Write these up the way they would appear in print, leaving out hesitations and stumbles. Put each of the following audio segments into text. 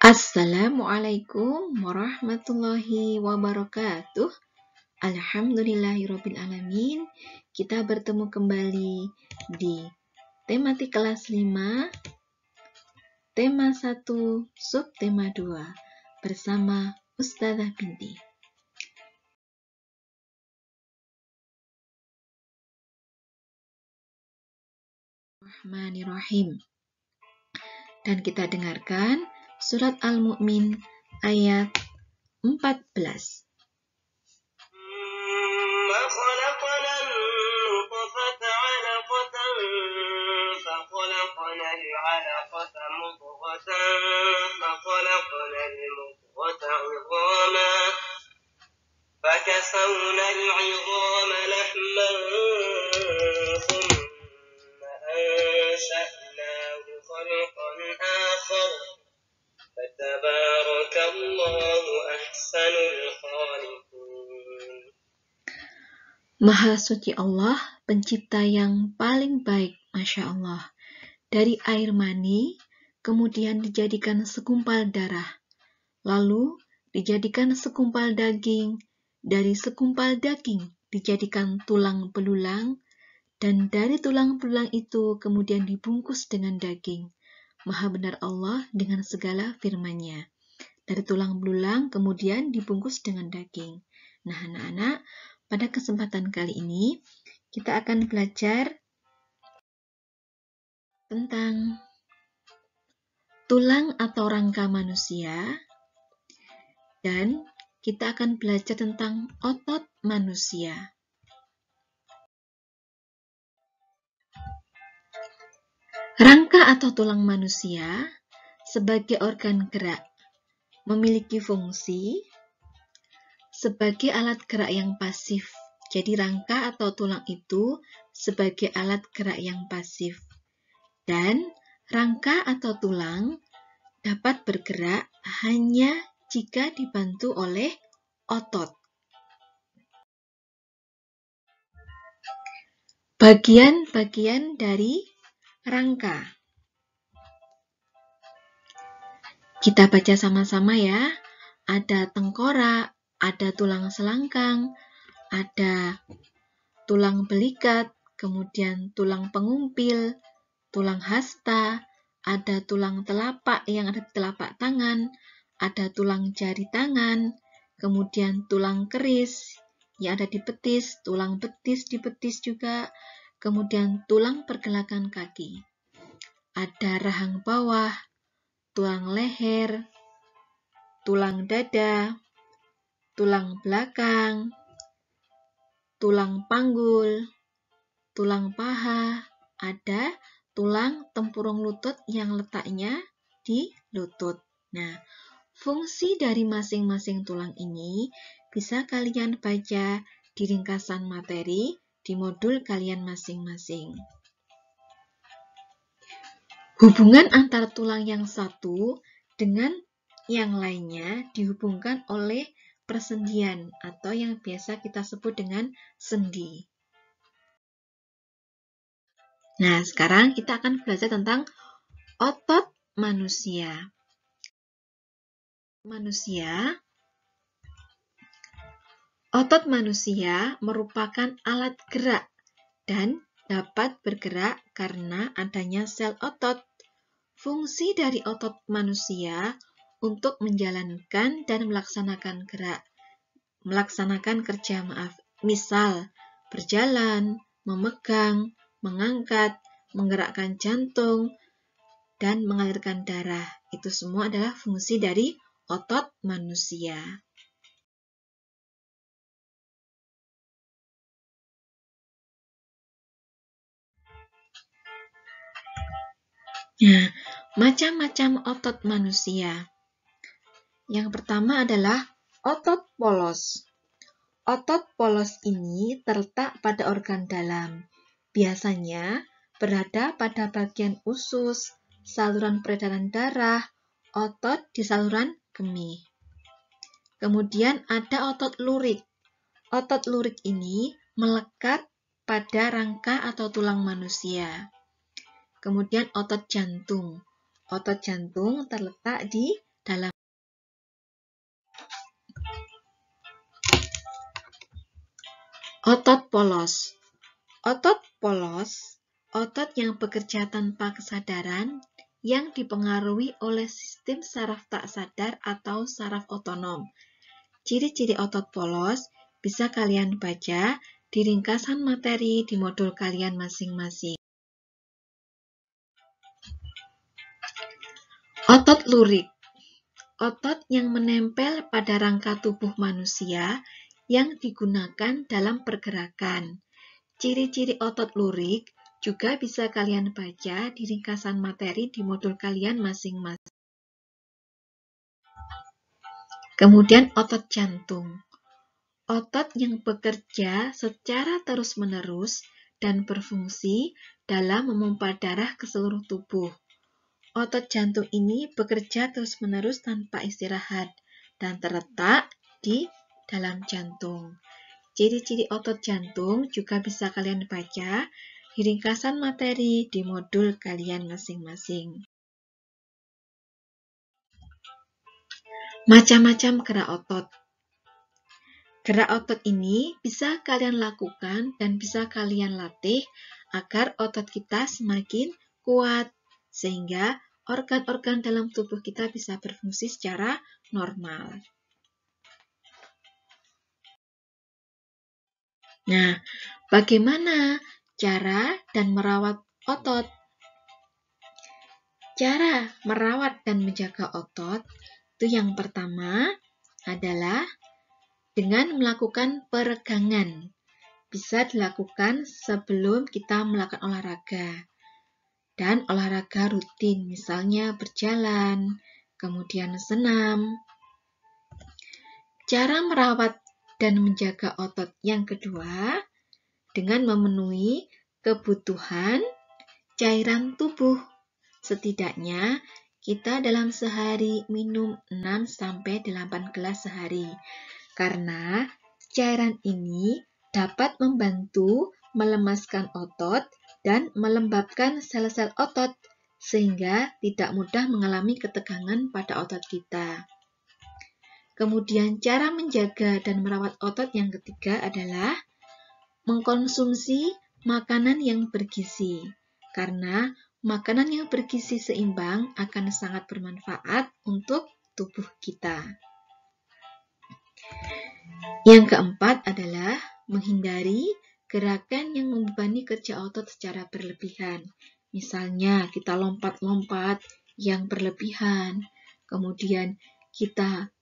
Assalamualaikum warahmatullahi wabarakatuh. Alhamdulillahirrabbilalamin. Kita bertemu kembali di tematik kelas 5, tema 1, subtema 2 bersama Ustazah Binti. Bismillahirrahmanirrahim. Dan kita dengarkan surat Al-Mu'min ayat 14. خلقنا النطفة علقة فخلقنا العلقة مضغة فخلقنا المضغة عظاما فكسونا العظام لحما ثم أنشأناه خلقا آخر فتبارك الله أحسن الخالقين. Maha suci Allah, pencipta yang paling baik, Masya Allah. Dari air mani, kemudian dijadikan segumpal darah, lalu dijadikan segumpal daging, dari segumpal daging dijadikan tulang belulang, dan dari tulang belulang itu kemudian dibungkus dengan daging. Maha benar Allah dengan segala firman-Nya. Dari tulang belulang kemudian dibungkus dengan daging. Nah, anak-anak, pada kesempatan kali ini, kita akan belajar tentang tulang atau rangka manusia, dan kita akan belajar tentang otot manusia. Rangka atau tulang manusia sebagai organ gerak memiliki fungsi sebagai alat gerak yang pasif. Jadi rangka atau tulang itu sebagai alat gerak yang pasif. Dan rangka atau tulang dapat bergerak hanya jika dibantu oleh otot. Bagian-bagian dari rangka. Kita baca sama-sama ya. Ada tengkorak, ada tulang selangkang, ada tulang belikat, kemudian tulang pengumpil, tulang hasta, ada tulang telapak yang ada di telapak tangan, ada tulang jari tangan, kemudian tulang keris yang ada di betis, tulang betis di betis juga, kemudian tulang pergelangan kaki. Ada rahang bawah, tulang leher, tulang dada, tulang belakang, tulang panggul, tulang paha, ada tulang tempurung lutut yang letaknya di lutut. Nah, fungsi dari masing-masing tulang ini bisa kalian baca di ringkasan materi di modul kalian masing-masing. Hubungan antara tulang yang satu dengan yang lainnya dihubungkan oleh persendian atau yang biasa kita sebut dengan sendi. Nah, sekarang kita akan belajar tentang otot manusia. Otot manusia merupakan alat gerak dan dapat bergerak karena adanya sel otot. Fungsi dari otot manusia untuk menjalankan dan melaksanakan kerja, misal berjalan, memegang, mengangkat, menggerakkan jantung, dan mengalirkan darah. Itu semua adalah fungsi dari otot manusia. Nah, macam-macam otot manusia. Yang pertama adalah otot polos. Otot polos ini terletak pada organ dalam. Biasanya berada pada bagian usus, saluran peredaran darah, otot di saluran kemih. Kemudian ada otot lurik. Otot lurik ini melekat pada rangka atau tulang manusia. Kemudian otot jantung. Otot jantung terletak di dalam otot polos. Otot polos, otot yang bekerja tanpa kesadaran yang dipengaruhi oleh sistem saraf tak sadar atau saraf otonom. Ciri-ciri otot polos bisa kalian baca di ringkasan materi di modul kalian masing-masing. Otot lurik, otot yang menempel pada rangka tubuh manusia yang digunakan dalam pergerakan. Ciri-ciri otot lurik juga bisa kalian baca di ringkasan materi di modul kalian masing-masing. Kemudian otot jantung. Otot yang bekerja secara terus-menerus dan berfungsi dalam memompa darah ke seluruh tubuh. Otot jantung ini bekerja terus-menerus tanpa istirahat dan terletak di dalam jantung. Ciri-ciri otot jantung juga bisa kalian baca di ringkasan materi di modul kalian masing-masing. Macam-macam gerak otot. Gerak otot ini bisa kalian lakukan dan bisa kalian latih agar otot kita semakin kuat, sehingga organ-organ dalam tubuh kita bisa berfungsi secara normal. Nah, bagaimana cara dan merawat otot? Cara merawat dan menjaga otot itu yang pertama adalah dengan melakukan peregangan. Bisa dilakukan sebelum kita melakukan olahraga. Dan olahraga rutin, misalnya berjalan, kemudian senam. Cara merawat dan menjaga otot yang kedua, dengan memenuhi kebutuhan cairan tubuh. Setidaknya kita dalam sehari minum 6-8 gelas sehari. Karena cairan ini dapat membantu melemaskan otot dan melembabkan sel-sel otot sehingga tidak mudah mengalami ketegangan pada otot kita. Kemudian cara menjaga dan merawat otot yang ketiga adalah mengkonsumsi makanan yang bergizi. Karena makanan yang bergizi seimbang akan sangat bermanfaat untuk tubuh kita. Yang keempat adalah menghindari gerakan yang membebani kerja otot secara berlebihan. Misalnya kita lompat-lompat yang berlebihan, kemudian kita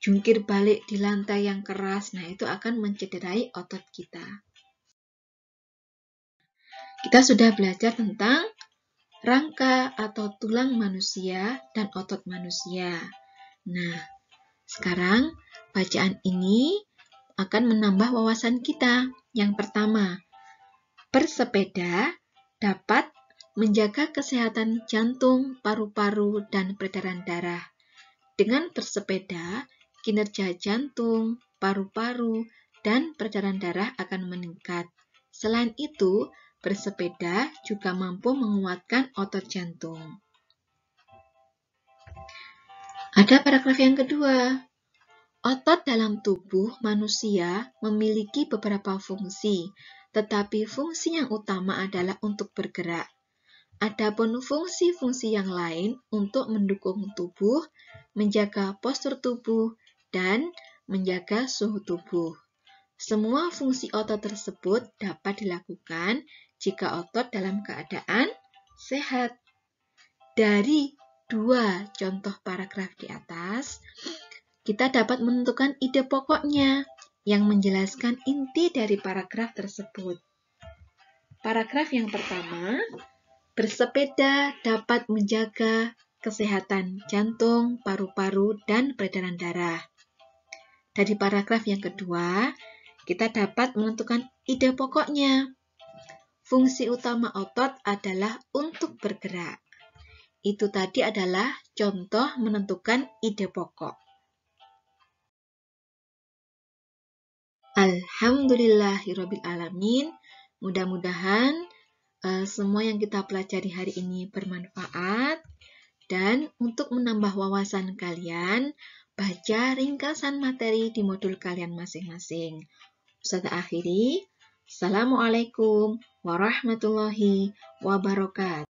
jungkir balik di lantai yang keras, nah itu akan mencederai otot kita. Kita sudah belajar tentang rangka atau tulang manusia dan otot manusia. Nah, sekarang bacaan ini akan menambah wawasan kita. Yang pertama, bersepeda dapat menjaga kesehatan jantung, paru-paru, dan peredaran darah. Dengan bersepeda, kinerja jantung, paru-paru, dan peredaran darah akan meningkat. Selain itu, bersepeda juga mampu menguatkan otot jantung. Ada paragraf yang kedua. Otot dalam tubuh manusia memiliki beberapa fungsi, tetapi fungsi yang utama adalah untuk bergerak. Adapun fungsi-fungsi yang lain untuk mendukung tubuh, menjaga postur tubuh, dan menjaga suhu tubuh. Semua fungsi otot tersebut dapat dilakukan jika otot dalam keadaan sehat. Dari dua contoh paragraf di atas, kita dapat menentukan ide pokoknya yang menjelaskan inti dari paragraf tersebut. Paragraf yang pertama, bersepeda dapat menjaga kesehatan jantung, paru-paru, dan peredaran darah. Dari paragraf yang kedua, kita dapat menentukan ide pokoknya. Fungsi utama otot adalah untuk bergerak. Itu tadi adalah contoh menentukan ide pokok. Alhamdulillahirrabbilalamin. Mudah-mudahan semua yang kita pelajari hari ini bermanfaat Dan untuk menambah wawasan kalian, baca ringkasan materi di modul kalian masing-masing. Ustazah akhiri, Assalamualaikum warahmatullahi wabarakatuh.